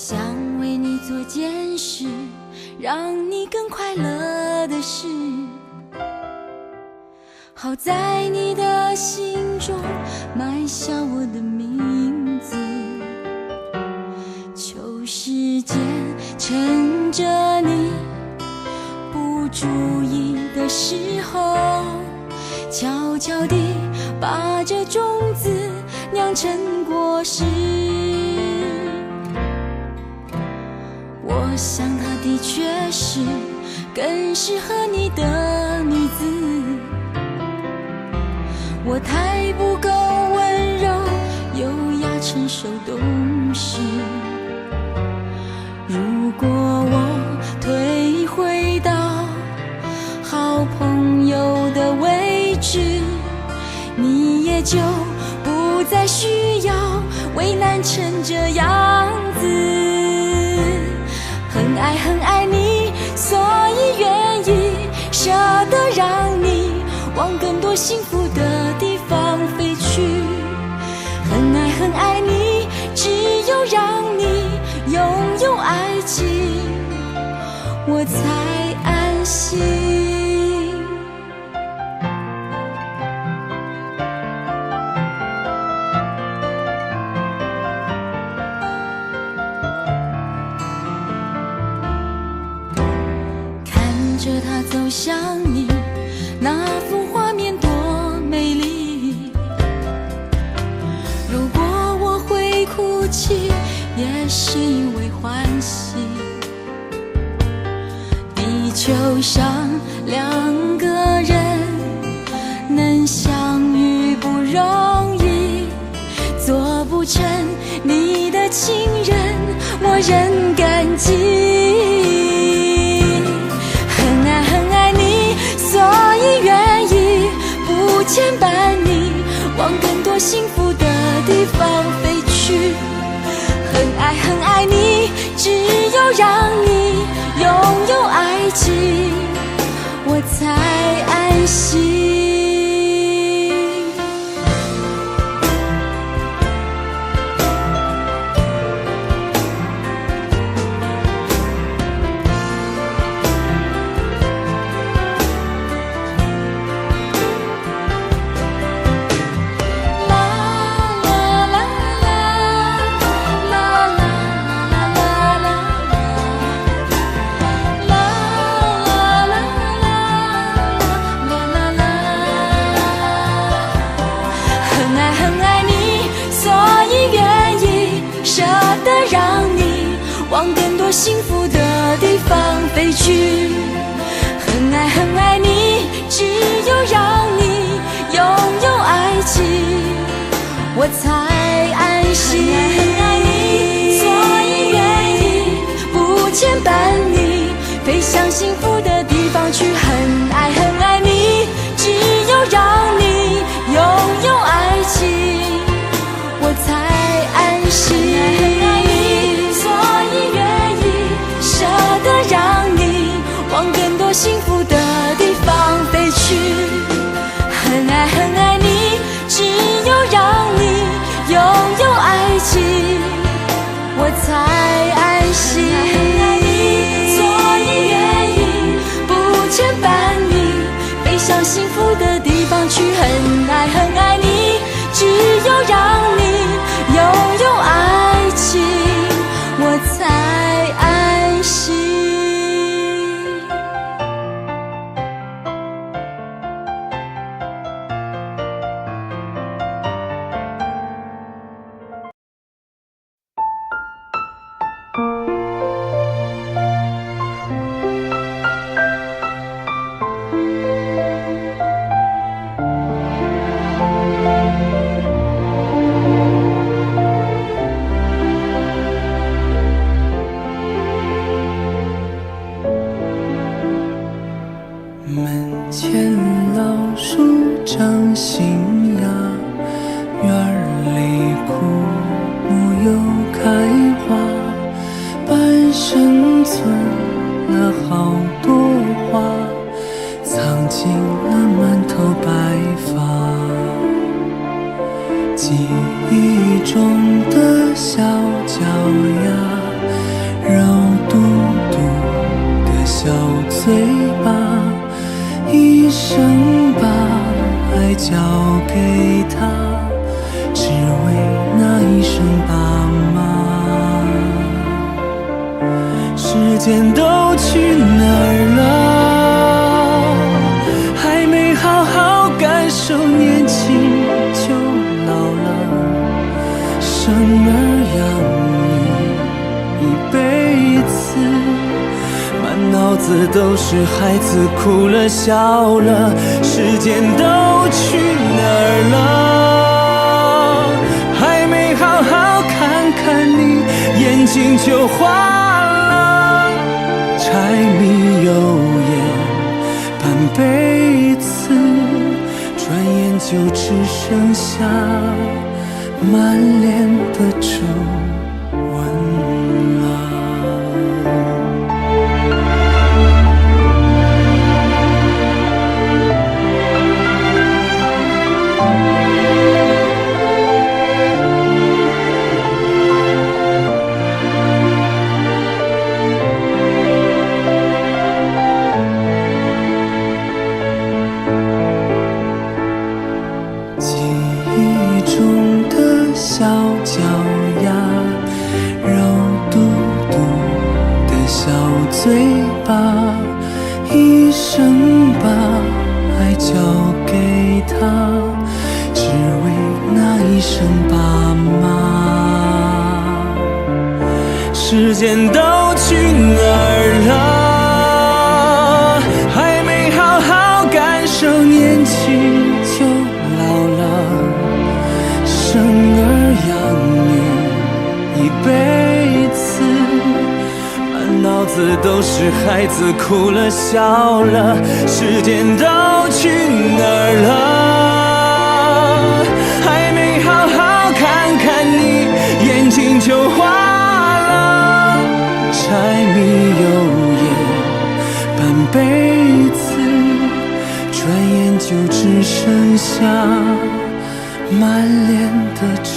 想为你做件事，让你更快乐的事，好在你的心中埋下我的名字。求时间趁着你不注意的时候，悄悄地把这种子酿成果实。我想她的确是更适合你的女子，我太不够温柔优雅成熟懂事。如果我退回到好朋友的位置，你也就不再需要为难成这样子。很爱很爱你，所以愿意舍得让你往更多幸福的地方飞去。很爱很爱你，只有让你拥有爱情，我才安心。着他走向你，那幅画面多美丽。如果我会哭泣，也是因为欢喜。地球上两个人能相遇不容易，做不成你的情人，我仍感激。所以愿意不牵绊你往更多幸福的地方飞去。很爱很爱你，只有让你拥有爱情，我才安心。往更多幸福的地方飞去。很爱很爱你，只有让你拥有爱情，我才安心。很爱你，所以愿意不牵绊你飞向幸福的地方去。很爱很爱你，只有让你拥有爱情，我才安心。往更多幸福的地方飞去。很爱很爱你，只有让你拥有爱情，我才安心。所以愿意不牵绊你飞向幸福的地方去。很爱很爱你，只有让你拥有爱情，我才安心。记忆中的小脚丫嘴巴，一生把爱交给他，只为那一声爸妈。时间都去哪儿了？还没好好感受年轻就老了，生儿养女一辈子，满脑子都是孩子哭了笑了，时间都去哪儿了？还没好好看看你，眼睛就花了，柴米油盐半辈子，转眼就只剩下满脸的皱纹了。记忆中的小脚丫，肉嘟嘟的小嘴巴，一生把爱交给他，只为那一声爸妈。时间都去哪儿了？还没好好感受年轻就老了，生儿养女一辈子，满脑子都是孩子哭了笑了，时间都去哪儿了？还没好好看看你，眼睛就花了，柴米油盐半辈子，转眼就只剩下满脸的皱